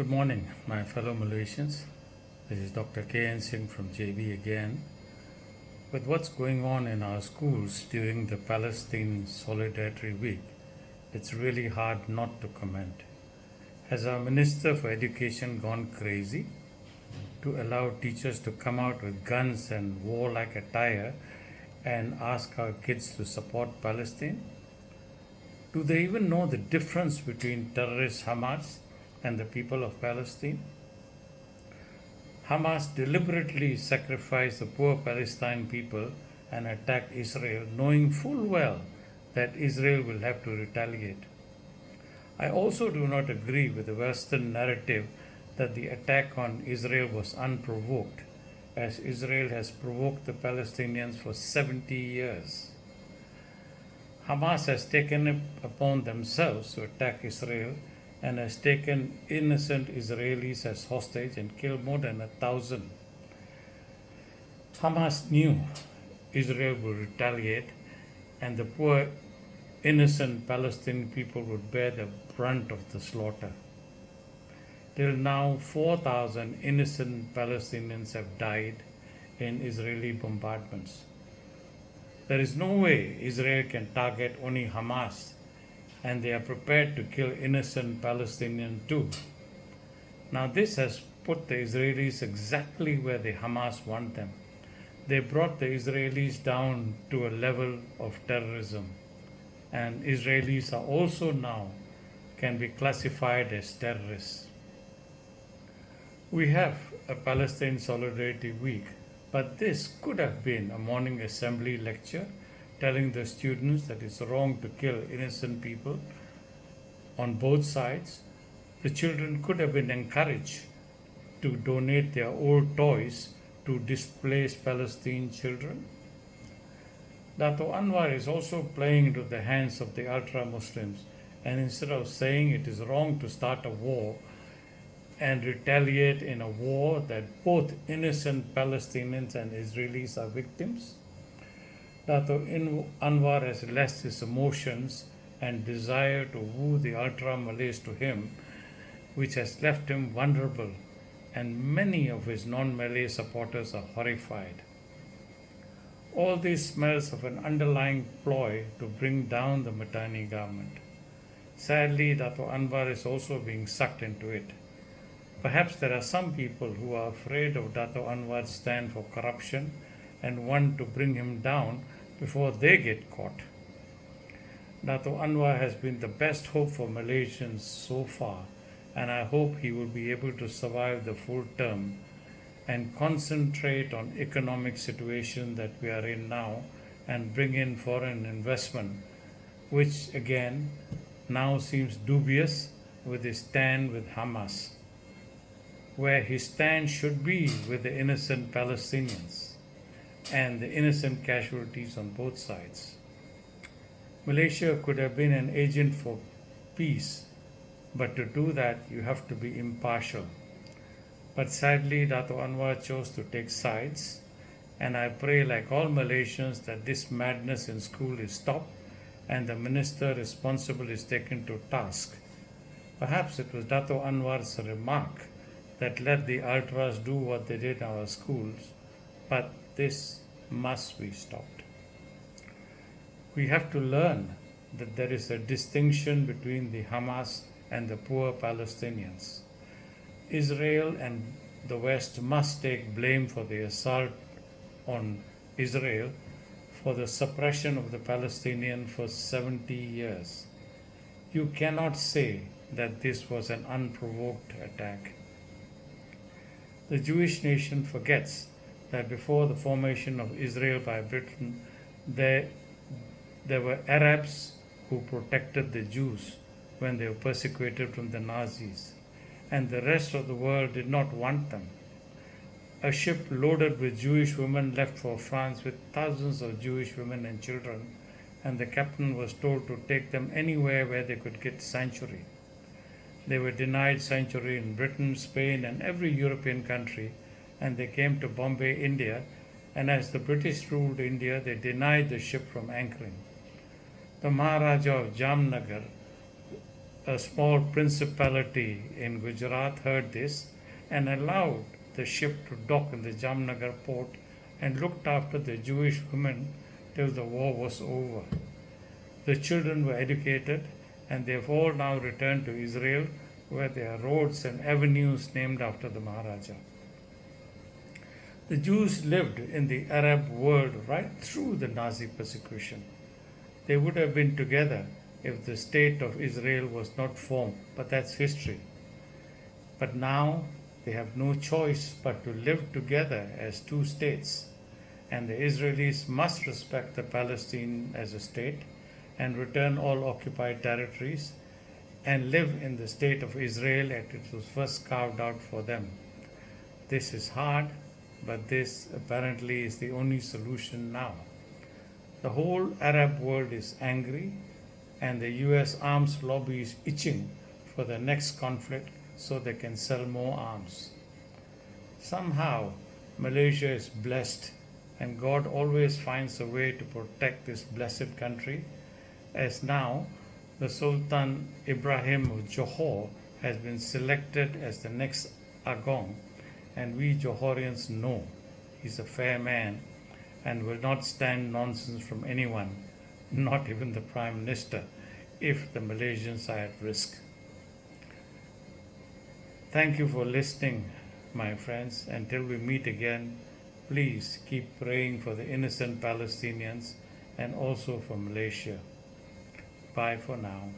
Good morning, my fellow Malaysians. This is Dr. K.N. Singh from JB again. With what's going on in our schools during the Palestine Solidarity Week, it's really hard not to comment. Has our Minister for Education gone crazy to allow teachers to come out with guns and warlike attire and ask our kids to support Palestine? Do they even know the difference between terrorist Hamas and the people of Palestine? Hamas deliberately sacrificed the poor Palestine people and attacked Israel, knowing full well that Israel will have to retaliate. I also do not agree with the Western narrative that the attack on Israel was unprovoked, as Israel has provoked the Palestinians for 70 years. Hamas has taken it upon themselves to attack Israel and has taken innocent Israelis as hostage and killed more than 1,000. Hamas knew Israel would retaliate and the poor innocent Palestinian people would bear the brunt of the slaughter. Till now, 4,000 innocent Palestinians have died in Israeli bombardments. There is no way Israel can target only Hamas, and they are prepared to kill innocent Palestinians too. Now, this has put the Israelis exactly where the Hamas want them. They brought the Israelis down to a level of terrorism, and Israelis are also now can be classified as terrorists. We have a Palestine Solidarity Week, but this could have been a morning assembly lecture telling the students that it's wrong to kill innocent people on both sides. The children could have been encouraged to donate their old toys to displaced Palestinian children. Dato Anwar is also playing into the hands of the ultra-Muslims, and instead of saying it is wrong to start a war and retaliate in a war that both innocent Palestinians and Israelis are victims, Dato Anwar has lost his emotions and desire to woo the ultra-Malays to him, which has left him vulnerable, and many of his non-Malay supporters are horrified. All this smells of an underlying ploy to bring down the Madani government. Sadly, Dato Anwar is also being sucked into it. Perhaps there are some people who are afraid of Dato Anwar's stand for corruption and want to bring him down before they get caught. Dato Anwar has been the best hope for Malaysians so far, and I hope he will be able to survive the full term and concentrate on economic situation that we are in now and bring in foreign investment, which again now seems dubious with his stand with Hamas, where his stand should be with the innocent Palestinians and the innocent casualties on both sides. Malaysia could have been an agent for peace, but to do that you have to be impartial. But sadly, Dato Anwar chose to take sides, and I pray, like all Malaysians, that this madness in school is stopped and the minister responsible is taken to task. Perhaps it was Dato Anwar's remark that let the ultras do what they did in our schools, but this must be stopped. We have to learn that there is a distinction between the Hamas and the poor Palestinians. Israel and the West must take blame for the assault on Israel for the suppression of the Palestinian for 70 years. You cannot say that this was an unprovoked attack. The Jewish nation forgets that before the formation of Israel by Britain, there were Arabs who protected the Jews when they were persecuted from the Nazis, and the rest of the world did not want them. A ship loaded with Jewish women left for France with thousands of Jewish women and children, and the captain was told to take them anywhere where they could get sanctuary. They were denied sanctuary in Britain, Spain, and every European country, and they came to Bombay, India, and as the British ruled India, they denied the ship from anchoring. The Maharaja of Jamnagar a small principality in Gujarat heard this and allowed the ship to dock in the Jamnagar port and looked after the Jewish women till the war was over. The children were educated and they have all now returned to Israel where there are roads and avenues named after the Maharaja. The Jews lived in the Arab world right through the Nazi persecution. They would have been together if the state of Israel was not formed, but that's history. But now they have no choice but to live together as two states, and the Israelis must respect the Palestine as a state and return all occupied territories and live in the state of Israel as it was first carved out for them. This is hard, but this apparently is the only solution now. The whole Arab world is angry, and the US arms lobby is itching for the next conflict so they can sell more arms. Somehow, Malaysia is blessed, and God always finds a way to protect this blessed country, as now the Sultan Ibrahim of Johor has been selected as the next Agong, and we Johorians know he's a fair man and will not stand nonsense from anyone, not even the Prime Minister, if the Malaysians are at risk. Thank you for listening, my friends. Until we meet again, please keep praying for the innocent Palestinians and also for Malaysia. Bye for now.